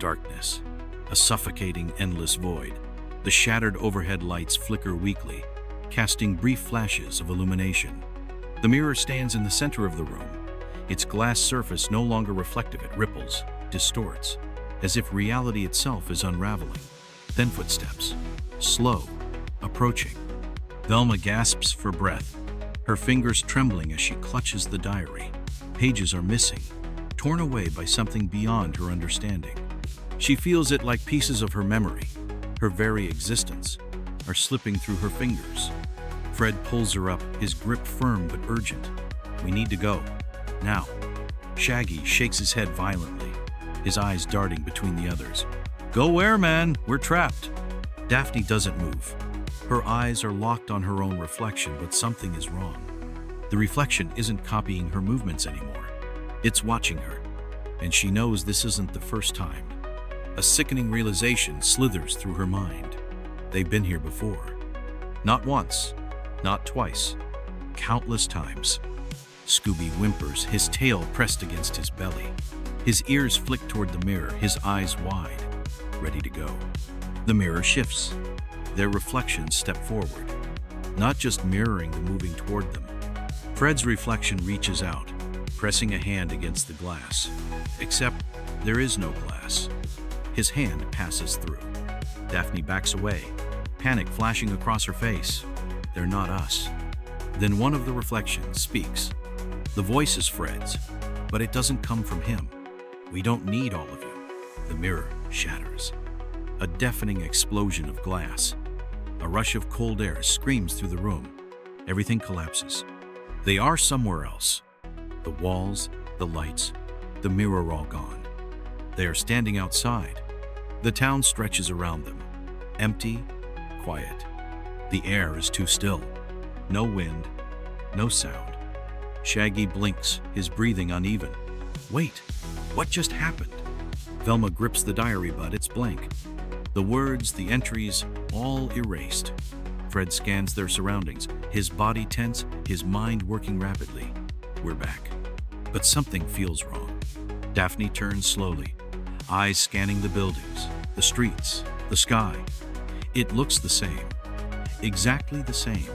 darkness, a suffocating, endless void. The shattered overhead lights flicker weakly, casting brief flashes of illumination. The mirror stands in the center of the room, its glass surface no longer reflective. It ripples, distorts, as if reality itself is unraveling. Then footsteps, slow, approaching. Velma gasps for breath, her fingers trembling as she clutches the diary. Pages are missing, torn away by something beyond her understanding. She feels it like pieces of her memory, her very existence, are slipping through her fingers. Fred pulls her up, his grip firm but urgent. "We need to go. Now." Shaggy shakes his head violently, his eyes darting between the others. "Go where, man? We're trapped." Daphne doesn't move. Her eyes are locked on her own reflection, but something is wrong. The reflection isn't copying her movements anymore. It's watching her, and she knows this isn't the first time. A sickening realization slithers through her mind. They've been here before. Not once, not twice, countless times. Scooby whimpers, his tail pressed against his belly. His ears flick toward the mirror, his eyes wide, ready to go. The mirror shifts. Their reflections step forward, not just mirroring the moving toward them. Fred's reflection reaches out, pressing a hand against the glass. Except there is no glass. His hand passes through. Daphne backs away, panic flashing across her face. "They're not us." Then one of the reflections speaks. The voice is Fred's, but it doesn't come from him. "We don't need all of you." The mirror shatters. A deafening explosion of glass. A rush of cold air screams through the room. Everything collapses. They are somewhere else. The walls, the lights, the mirror all gone. They are standing outside. The town stretches around them, empty, quiet. The air is too still. No wind, no sound. Shaggy blinks, his breathing uneven. "Wait, what just happened?" Velma grips the diary, but it's blank. The words, the entries, all erased. Fred scans their surroundings, his body tense, his mind working rapidly. We're back. But something feels wrong. Daphne turns slowly, eyes scanning the buildings, the streets, the sky. It looks the same, exactly the same.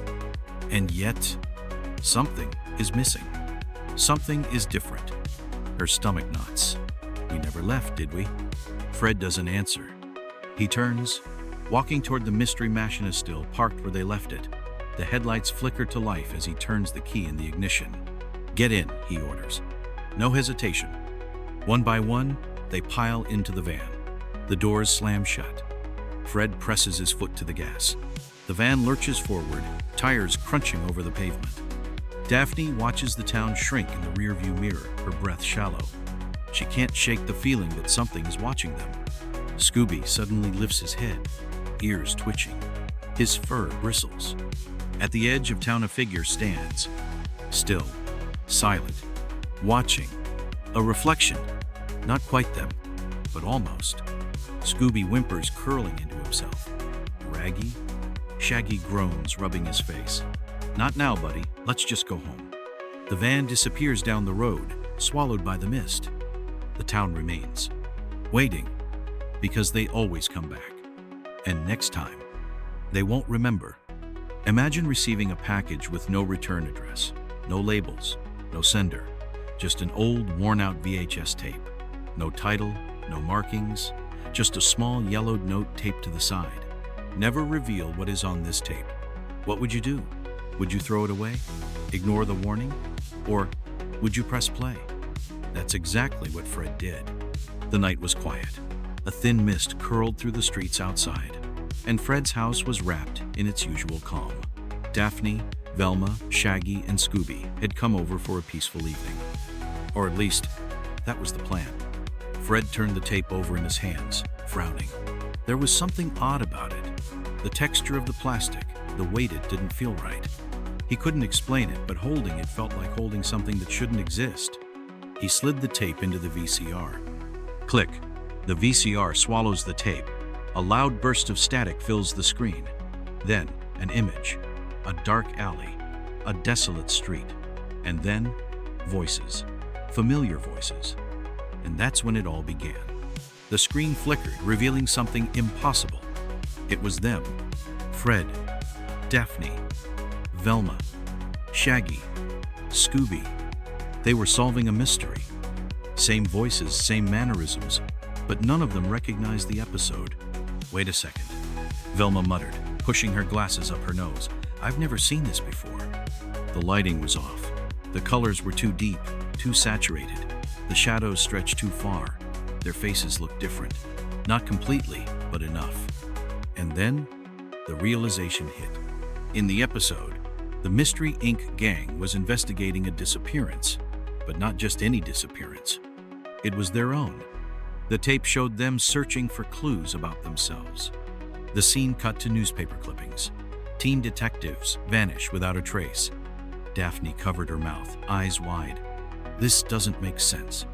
And yet, something is missing. Something is different. Her stomach knots. "We never left, did we?" Fred doesn't answer. He turns, walking toward the mystery machine still parked where they left it. The headlights flicker to life as he turns the key in the ignition. "Get in," he orders. No hesitation. One by one, they pile into the van. The doors slam shut. Fred presses his foot to the gas. The van lurches forward, tires crunching over the pavement. Daphne watches the town shrink in the rearview mirror, her breath shallow. She can't shake the feeling that something is watching them. Scooby suddenly lifts his head, ears twitching. His fur bristles. At the edge of town a figure stands, still, silent, watching. A reflection, not quite them, but almost. Scooby whimpers, curling into himself. "Raggy?" Shaggy groans, rubbing his face. "Not now, buddy. Let's just go home." The van disappears down the road, swallowed by the mist. The town remains, waiting, because they always come back. And next time, they won't remember. Imagine receiving a package with no return address, no labels, no sender, just an old, worn-out VHS tape. No title, no markings, just a small yellowed note taped to the side. Never reveal what is on this tape. What would you do? Would you throw it away? Ignore the warning? Or would you press play? That's exactly what Fred did. The night was quiet. A thin mist curled through the streets outside, and Fred's house was wrapped in its usual calm. Daphne, Velma, Shaggy, and Scooby had come over for a peaceful evening. Or at least, that was the plan. Fred turned the tape over in his hands, frowning. There was something odd about it. The texture of the plastic, the weight, it didn't feel right. He couldn't explain it, but holding it felt like holding something that shouldn't exist. He slid the tape into the VCR. Click. The VCR swallows the tape. A loud burst of static fills the screen. Then, an image. A dark alley. A desolate street. And then, voices. Familiar voices. And that's when it all began. The screen flickered, revealing something impossible. It was them. Fred, Daphne, Velma, Shaggy, Scooby. They were solving a mystery. Same voices, same mannerisms, but none of them recognized the episode. Wait a second, Velma muttered, pushing her glasses up her nose. I've never seen this before. The lighting was off. The colors were too deep, too saturated. The shadows stretched too far. Their faces looked different. Not completely, but enough. And then, the realization hit. In the episode, the Mystery Inc. gang was investigating a disappearance, but not just any disappearance. It was their own. The tape showed them searching for clues about themselves. The scene cut to newspaper clippings. Teen detectives vanish without a trace. Daphne covered her mouth, eyes wide. "This doesn't make sense,"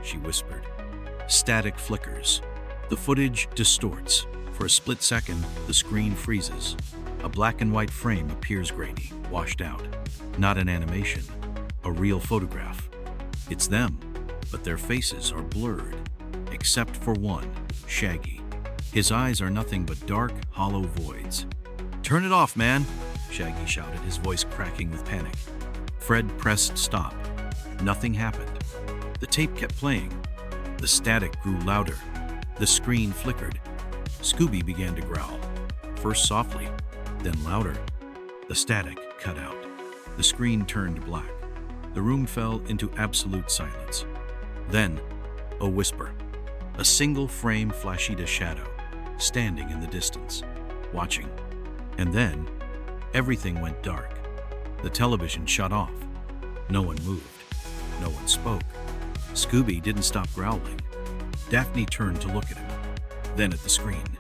she whispered. Static flickers. The footage distorts. For a split second, the screen freezes. A black and white frame appears grainy, washed out. Not an animation, a real photograph. It's them, but their faces are blurred. Except for one, Shaggy. His eyes are nothing but dark, hollow voids. "Turn it off, man!" Shaggy shouted, his voice cracking with panic. Fred pressed stop. Nothing happened. The tape kept playing. The static grew louder. The screen flickered. Scooby began to growl. First softly, then louder. The static cut out. The screen turned black. The room fell into absolute silence. Then, a whisper. A single frame flashed a shadow, standing in the distance, watching. And then, everything went dark. The television shut off. No one moved. No one spoke. Scooby didn't stop growling. Daphne turned to look at him, then at the screen.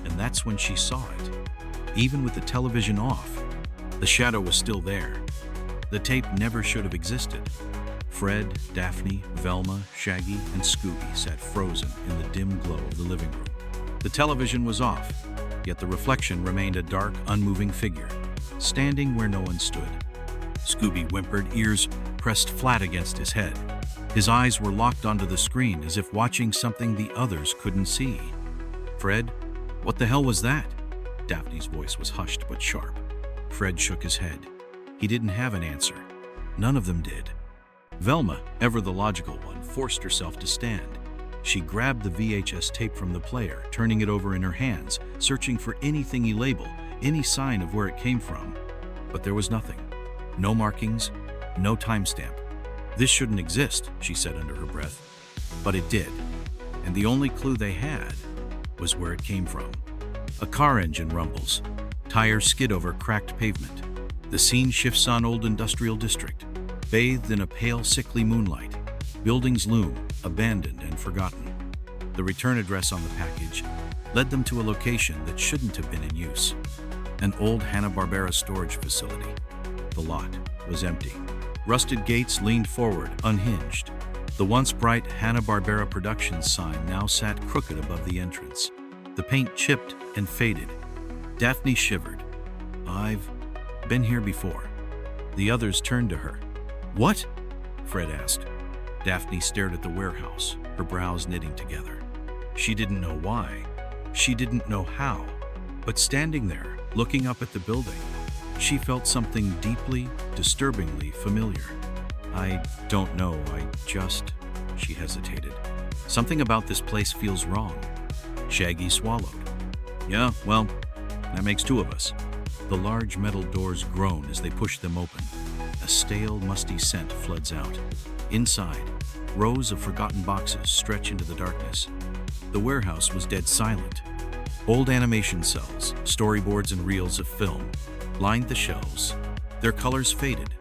And that's when she saw it. Even with the television off, the shadow was still there. The tape never should have existed. Fred, Daphne, Velma, Shaggy, and Scooby sat frozen in the dim glow of the living room. The television was off, yet the reflection remained a dark, unmoving figure, standing where no one stood. Scooby whimpered, ears pressed flat against his head. His eyes were locked onto the screen as if watching something the others couldn't see. "Fred, what the hell was that?" Daphne's voice was hushed but sharp. Fred shook his head. He didn't have an answer. None of them did. Velma, ever the logical one, forced herself to stand. She grabbed the VHS tape from the player, turning it over in her hands, searching for anything label, any sign of where it came from. But there was nothing. No markings, no timestamp. "This shouldn't exist," she said under her breath. But it did. And the only clue they had was where it came from. A car engine rumbles. Tires skid over cracked pavement. The scene shifts on old industrial district. Bathed in a pale, sickly moonlight, buildings loom, abandoned and forgotten. The return address on the package led them to a location that shouldn't have been in use. An old Hanna-Barbera storage facility. The lot was empty. Rusted gates leaned forward, unhinged. The once bright Hanna-Barbera Productions sign now sat crooked above the entrance. The paint chipped and faded. Daphne shivered. "I've been here before." The others turned to her. "What?" Fred asked. Daphne stared at the warehouse, her brows knitting together. She didn't know why. She didn't know how. But standing there, looking up at the building, she felt something deeply, disturbingly familiar. "I don't know, she hesitated. "Something about this place feels wrong." Shaggy swallowed. "Yeah, well, that makes two of us." The large metal doors groan as they push them open. A stale, musty scent floods out. Inside, rows of forgotten boxes stretch into the darkness. The warehouse was dead silent. Old animation cells, storyboards and reels of film lined the shelves. Their colors faded,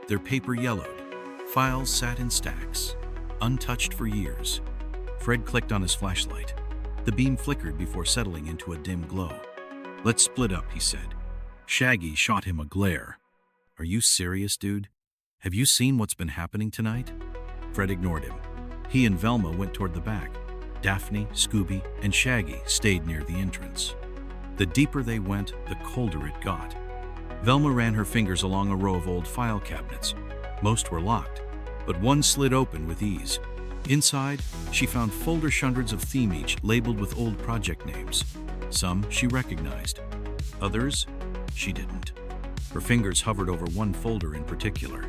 their paper yellowed. Files sat in stacks, untouched for years. Fred clicked on his flashlight. The beam flickered before settling into a dim glow. "Let's split up," he said. Shaggy shot him a glare. "Are you serious, dude? Have you seen what's been happening tonight?" Fred ignored him. He and Velma went toward the back. Daphne, Scooby, and Shaggy stayed near the entrance. The deeper they went, the colder it got. Velma ran her fingers along a row of old file cabinets. Most were locked, but one slid open with ease. Inside, she found folder hundreds of theme each labeled with old project names. Some she recognized, others she didn't. Her fingers hovered over one folder in particular.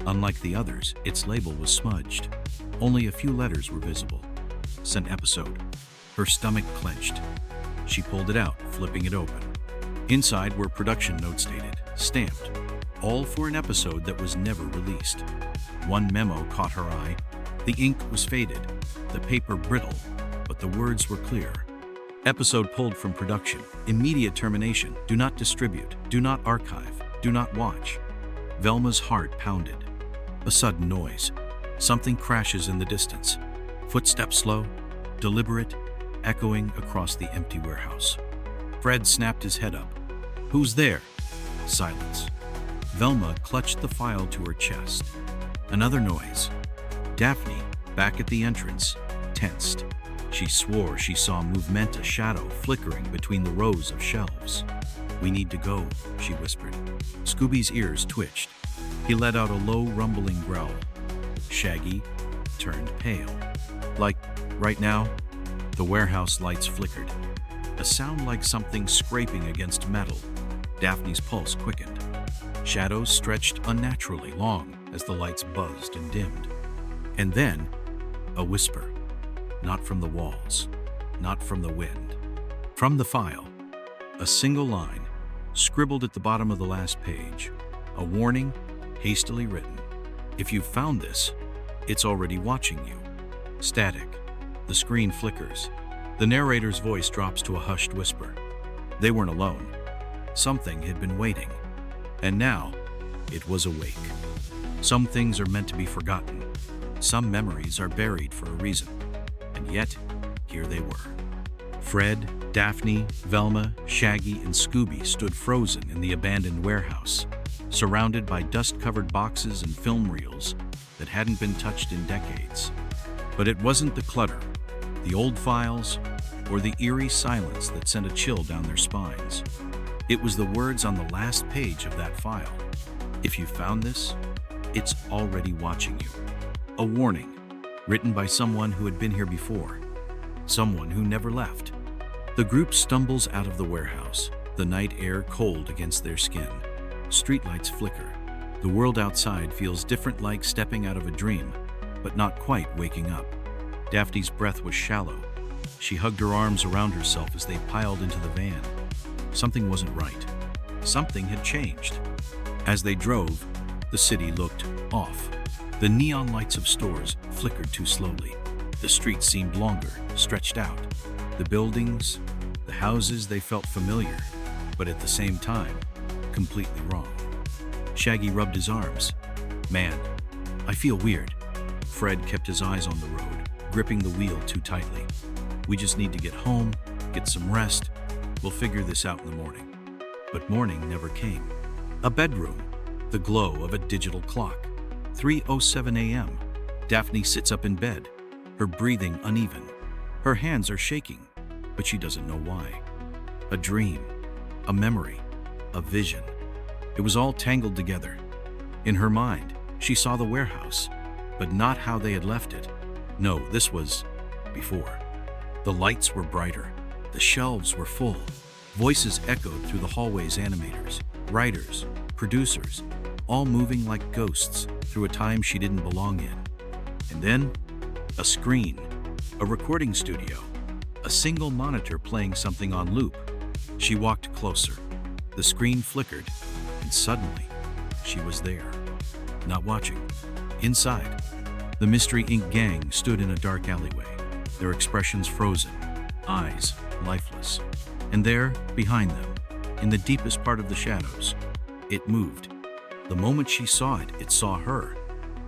Unlike the others, its label was smudged. Only a few letters were visible. Sent episode. Her stomach clenched. She pulled it out, flipping it open. Inside were production notes dated, stamped, all for an episode that was never released. One memo caught her eye. The ink was faded, the paper brittle, but the words were clear. Episode pulled from production. Immediate termination. Do not distribute. Do not archive. Do not watch. Velma's heart pounded. A sudden noise. Something crashes in the distance. Footsteps slow, deliberate, echoing across the empty warehouse. Fred snapped his head up. Who's there? Silence. Velma clutched the file to her chest. Another noise. Daphne, back at the entrance, tensed. She swore she saw movement, a shadow flickering between the rows of shelves. We need to go, she whispered. Scooby's ears twitched. He let out a low, rumbling growl. Shaggy turned pale. Like, right now? The warehouse lights flickered. A sound like something scraping against metal. Daphne's pulse quickened. Shadows stretched unnaturally long as the lights buzzed and dimmed. And then, a whisper. Not from the walls, not from the wind. From the file, a single line, scribbled at the bottom of the last page. A warning, hastily written. If you've found this, it's already watching you. Static. The screen flickers. The narrator's voice drops to a hushed whisper. They weren't alone. Something had been waiting. And now, it was awake. Some things are meant to be forgotten. Some memories are buried for a reason. And yet, here they were. Fred, Daphne, Velma, Shaggy, and Scooby stood frozen in the abandoned warehouse, surrounded by dust-covered boxes and film reels that hadn't been touched in decades. But it wasn't the clutter, the old files, or the eerie silence that sent a chill down their spines. It was the words on the last page of that file. If you found this, it's already watching you. A warning, written by someone who had been here before, someone who never left. The group stumbles out of the warehouse, the night air cold against their skin. Streetlights flicker. The world outside feels different, like stepping out of a dream, but not quite waking up. Daphne's breath was shallow. She hugged her arms around herself as they piled into the van. Something wasn't right. Something had changed. As they drove, the city looked off. The neon lights of stores flickered too slowly. The streets seemed longer, stretched out. The buildings, the houses, they felt familiar, but at the same time, completely wrong. Shaggy rubbed his arms. Man, I feel weird. Fred kept his eyes on the road, gripping the wheel too tightly. We just need to get home, get some rest. We'll figure this out in the morning. But morning never came. A bedroom, the glow of a digital clock. 3:07 a.m. Daphne sits up in bed, her breathing uneven. Her hands are shaking, but she doesn't know why. A dream, a memory, a vision. It was all tangled together. In her mind, she saw the warehouse, but not how they had left it. No, this was before. The lights were brighter. The shelves were full. Voices echoed through the hallways, animators, writers, producers, all moving like ghosts through a time she didn't belong in. And then, a screen, a recording studio, a single monitor playing something on loop. She walked closer. The screen flickered, and suddenly, she was there. Not watching. Inside, the Mystery Inc. gang stood in a dark alleyway, their expressions frozen, eyes lifeless. And there, behind them, in the deepest part of the shadows, it moved. The moment she saw it, it saw her.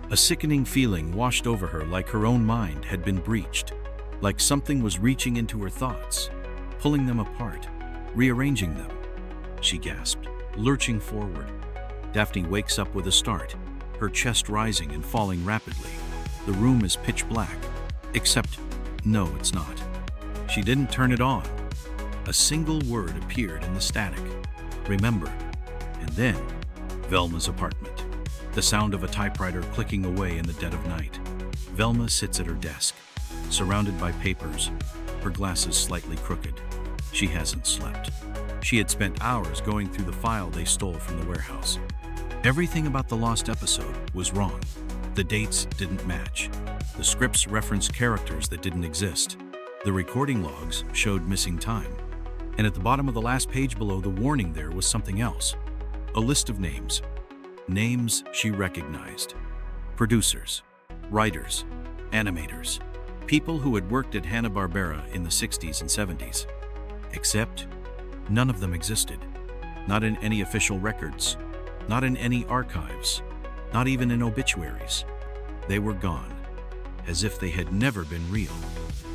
A sickening feeling washed over her, like her own mind had been breached, like something was reaching into her thoughts, pulling them apart, rearranging them. She gasped, lurching forward. Daphne wakes up with a start, her chest rising and falling rapidly. The room is pitch black, except, no, it's not. She didn't turn it on. A single word appeared in the static. Remember. And then, Velma's apartment. The sound of a typewriter clicking away in the dead of night. Velma sits at her desk, surrounded by papers, her glasses slightly crooked. She hasn't slept. She had spent hours going through the file they stole from the warehouse. Everything about the lost episode was wrong. The dates didn't match. The scripts referenced characters that didn't exist. The recording logs showed missing time. And at the bottom of the last page below the warning there was something else. A list of names. Names she recognized. Producers, writers, animators, people who had worked at Hanna-Barbera in the 60s and 70s. Except, none of them existed. Not in any official records, not in any archives, not even in obituaries. They were gone, as if they had never been real.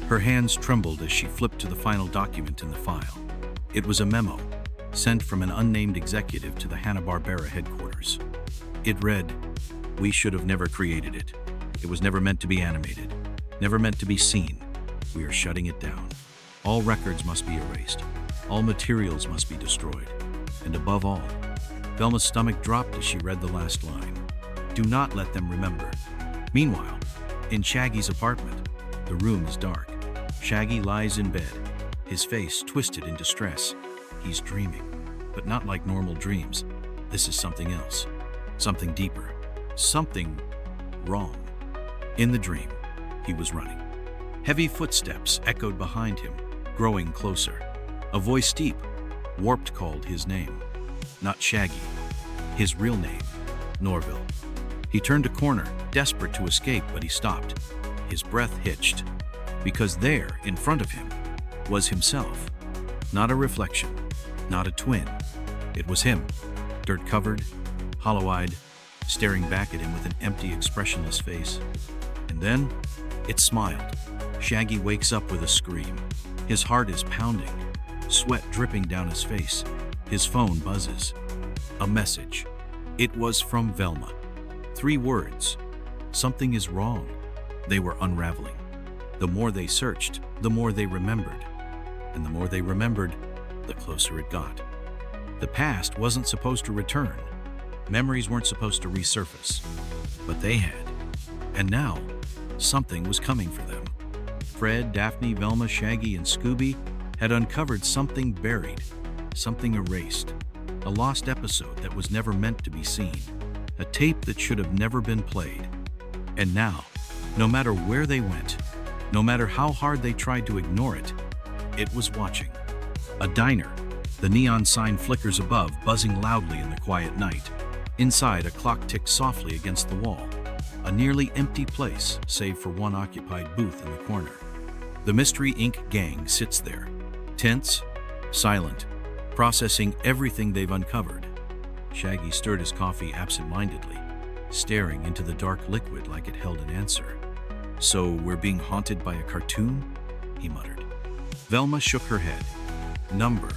Her hands trembled as she flipped to the final document in the file. It was a memo, sent from an unnamed executive to the Hanna-Barbera headquarters. It read, "We should have never created it. It was never meant to be animated, never meant to be seen. We are shutting it down. All records must be erased. All materials must be destroyed. And above all," Velma's stomach dropped as she read the last line, "do not let them remember." Meanwhile, in Shaggy's apartment, the room is dark. Shaggy lies in bed, his face twisted in distress. He's dreaming, but not like normal dreams. This is something else, something deeper, something wrong. In the dream, he was running. Heavy footsteps echoed behind him, growing closer. A voice deep, warped called his name. Not Shaggy, his real name, Norville. He turned a corner, desperate to escape, but he stopped. His breath hitched, because there, in front of him, was himself. Not a reflection, not a twin. It was him, dirt-covered, hollow-eyed, staring back at him with an empty, expressionless face. And then, it smiled. Shaggy wakes up with a scream. His heart is pounding, sweat dripping down his face. His phone buzzes. A message. It was from Velma. 3 words. Something is wrong. They were unraveling. The more they searched, the more they remembered. And the more they remembered, the closer it got. The past wasn't supposed to return. Memories weren't supposed to resurface. But they had. And now, something was coming for them. Fred, Daphne, Velma, Shaggy, and Scooby had uncovered something buried, something erased. A lost episode that was never meant to be seen. A tape that should have never been played. And now, no matter where they went, no matter how hard they tried to ignore it, it was watching. A diner. The neon sign flickers above, buzzing loudly in the quiet night. Inside, a clock ticks softly against the wall. A nearly empty place, save for one occupied booth in the corner. The Mystery Inc. gang sits there, tense, silent, processing everything they've uncovered. Shaggy stirred his coffee absent-mindedly, staring into the dark liquid like it held an answer. "So we're being haunted by a cartoon?" he muttered. Velma shook her head. "Number.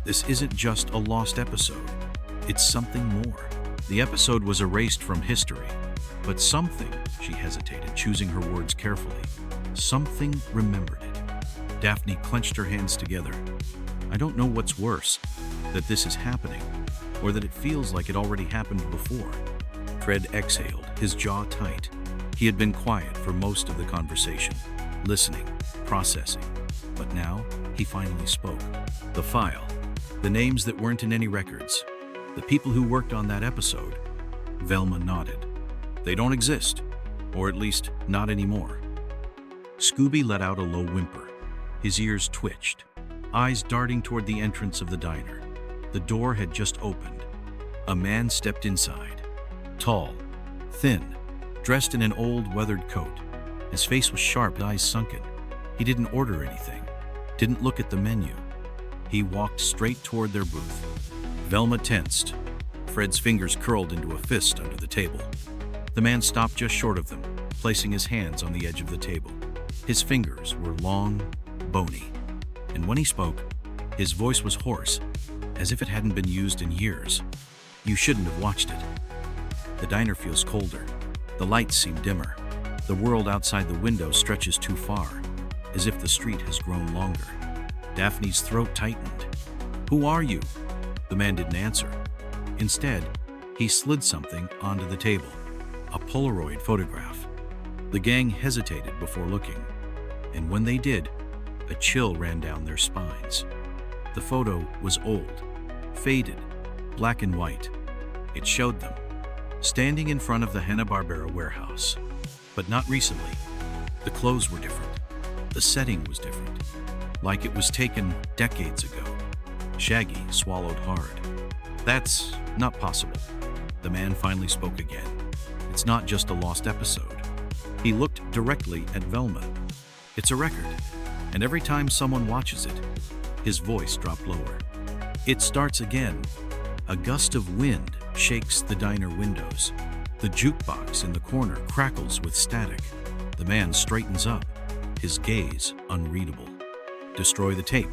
This isn't just a lost episode. It's something more." The episode was erased from history, but something, she hesitated, choosing her words carefully, something remembered it. Daphne clenched her hands together. "I don't know what's worse, that this is happening, or that it feels like it already happened before." Fred exhaled, his jaw tight. He had been quiet for most of the conversation, listening, processing. But now, he finally spoke. "The file. The names that weren't in any records. The people who worked on that episode." Velma nodded. "They don't exist, or at least not anymore." Scooby let out a low whimper. His ears twitched, eyes darting toward the entrance of the diner. The door had just opened. A man stepped inside. Tall, thin, dressed in an old, weathered coat. His face was sharp, eyes sunken. He didn't order anything, didn't look at the menu. He walked straight toward their booth. Velma tensed. Fred's fingers curled into a fist under the table. The man stopped just short of them, placing his hands on the edge of the table. His fingers were long, bony, and when he spoke, his voice was hoarse, as if it hadn't been used in years. "You shouldn't have watched it. The diner feels colder. The lights seem dimmer. The world outside the window stretches too far, as if the street has grown longer." Daphne's throat tightened. "Who are you?" The man didn't answer. Instead, he slid something onto the table. A Polaroid photograph. The gang hesitated before looking, and when they did, a chill ran down their spines. The photo was old, faded, black and white. It showed them, standing in front of the Hanna-Barbera warehouse. But not recently. The clothes were different. The setting was different, like it was taken decades ago. Shaggy swallowed hard. That's not possible. The man finally spoke again. It's not just a lost episode. He looked directly at Velma. It's a record, and every time someone watches it, his voice dropped lower. It starts again. A gust of wind shakes the diner windows. The jukebox in the corner crackles with static. The man straightens up, his gaze unreadable. Destroy the tape.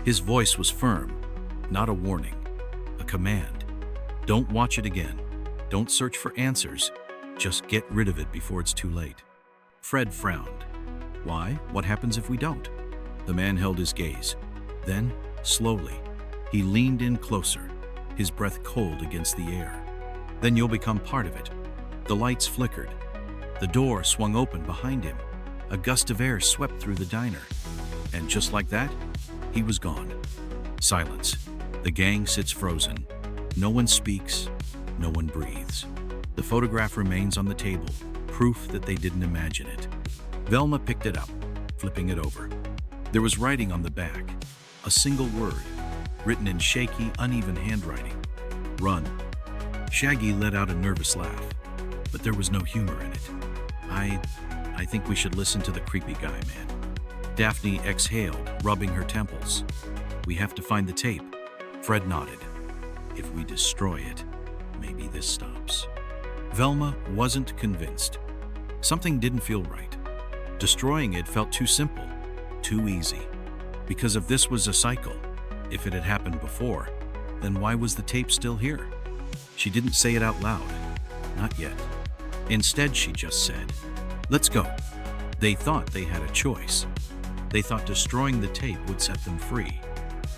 His voice was firm, not a warning, a command. Don't watch it again. Don't search for answers. Just get rid of it before it's too late. Fred frowned. Why? What happens if we don't? The man held his gaze. Then, slowly, he leaned in closer, his breath cold against the air. Then you'll become part of it. The lights flickered. The door swung open behind him. A gust of air swept through the diner. And just like that, he was gone. Silence. The gang sits frozen. No one speaks. No one breathes. The photograph remains on the table, proof that they didn't imagine it. Velma picked it up, flipping it over. There was writing on the back, a single word, written in shaky, uneven handwriting. Run. Shaggy let out a nervous laugh, but there was no humor in it. I think we should listen to the creepy guy, man. Daphne exhaled, rubbing her temples. We have to find the tape. Fred nodded. If we destroy it, maybe this stops. Velma wasn't convinced. Something didn't feel right. Destroying it felt too simple, too easy. Because if this was a cycle, if it had happened before, then why was the tape still here? She didn't say it out loud. Not yet. Instead, she just said, "Let's go." They thought they had a choice. They thought destroying the tape would set them free.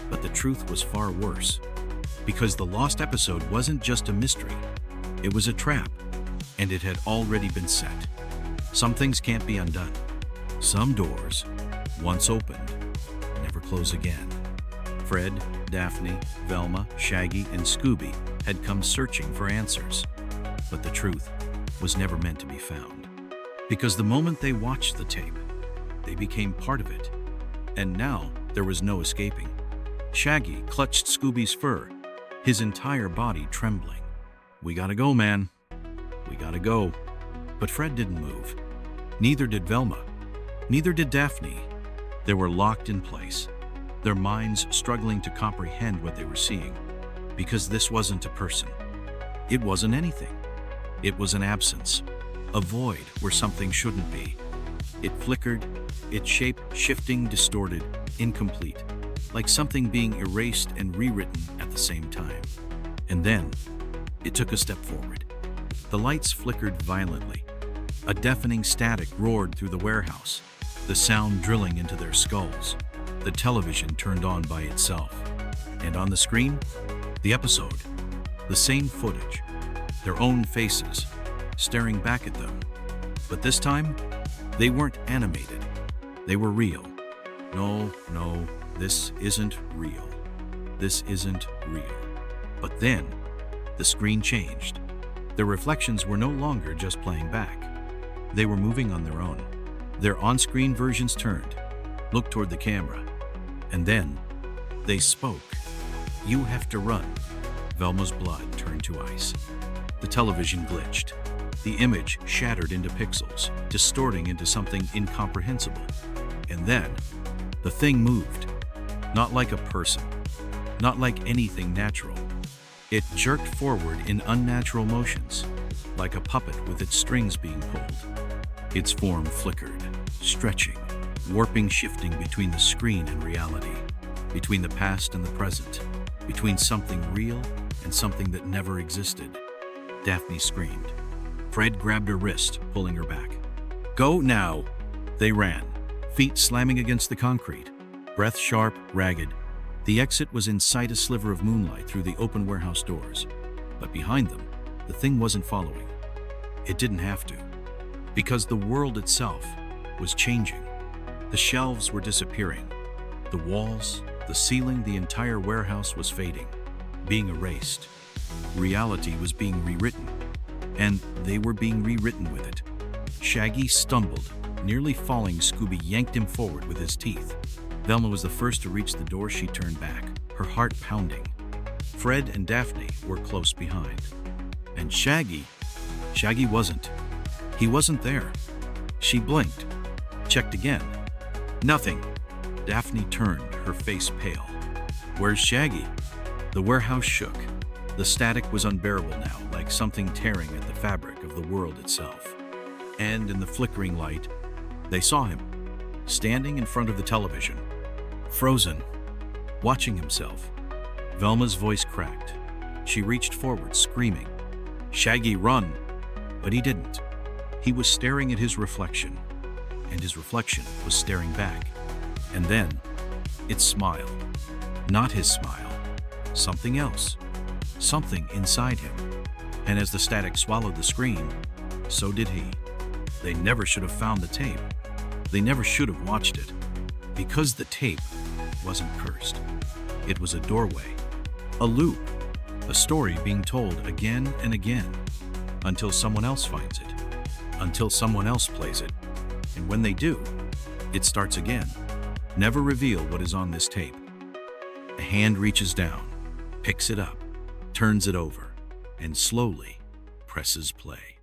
But the truth was far worse. Because the lost episode wasn't just a mystery. It was a trap, and it had already been set. Some things can't be undone. Some doors, once opened, never close again. Fred, Daphne, Velma, Shaggy, and Scooby had come searching for answers. But the truth was never meant to be found. Because the moment they watched the tape, they became part of it. And now there was no escaping. Shaggy clutched Scooby's fur, his entire body trembling. "We gotta go, man. We gotta go." But Fred didn't move. Neither did Velma. Neither did Daphne. They were locked in place, their minds struggling to comprehend what they were seeing. Because this wasn't a person. It wasn't anything. It was an absence, a void where something shouldn't be. It flickered, its shape shifting, distorted, incomplete, like something being erased and rewritten at the same time. And then, it took a step forward. The lights flickered violently. A deafening static roared through the warehouse, the sound drilling into their skulls. The television turned on by itself. And on the screen, the episode, the same footage, their own faces, staring back at them. But this time, they weren't animated. They were real. No, this isn't real. This isn't real. But then, the screen changed. Their reflections were no longer just playing back. They were moving on their own. Their on-screen versions turned, looked toward the camera, and then they spoke. "You have to run." Velma's blood turned to ice. The television glitched. The image shattered into pixels, distorting into something incomprehensible. And then, the thing moved. Not like a person. Not like anything natural. It jerked forward in unnatural motions, like a puppet with its strings being pulled. Its form flickered, stretching, warping, shifting between the screen and reality, between the past and the present, between something real and something that never existed. Daphne screamed. Fred grabbed her wrist, pulling her back. "Go now!" They ran, feet slamming against the concrete, breath sharp, ragged. The exit was in sight, a sliver of moonlight through the open warehouse doors. But behind them, the thing wasn't following. It didn't have to. Because the world itself was changing. The shelves were disappearing. The walls, the ceiling, the entire warehouse was fading, being erased. Reality was being rewritten, and they were being rewritten with it. Shaggy stumbled, nearly falling. Scooby yanked him forward with his teeth. Velma was the first to reach the door. She turned back, her heart pounding. Fred and Daphne were close behind. And Shaggy wasn't. He wasn't there. She blinked, checked again. Nothing. Daphne turned, her face pale. Where's Shaggy? The warehouse shook. The static was unbearable now, like something tearing at the fabric of the world itself. And in the flickering light, they saw him, standing in front of the television, frozen, watching himself. Velma's voice cracked. She reached forward, screaming, "Shaggy, run!" But he didn't. He was staring at his reflection, and his reflection was staring back. And then, it smiled. Not his smile. Something else. Something inside him. And as the static swallowed the screen, so did he. They never should have found the tape. They never should have watched it. Because the tape wasn't cursed. It was a doorway. A loop. A story being told again and again. Until someone else finds it. Until someone else plays it. And when they do, it starts again. Never reveal what is on this tape. A hand reaches down, picks it up, turns it over, and slowly presses play.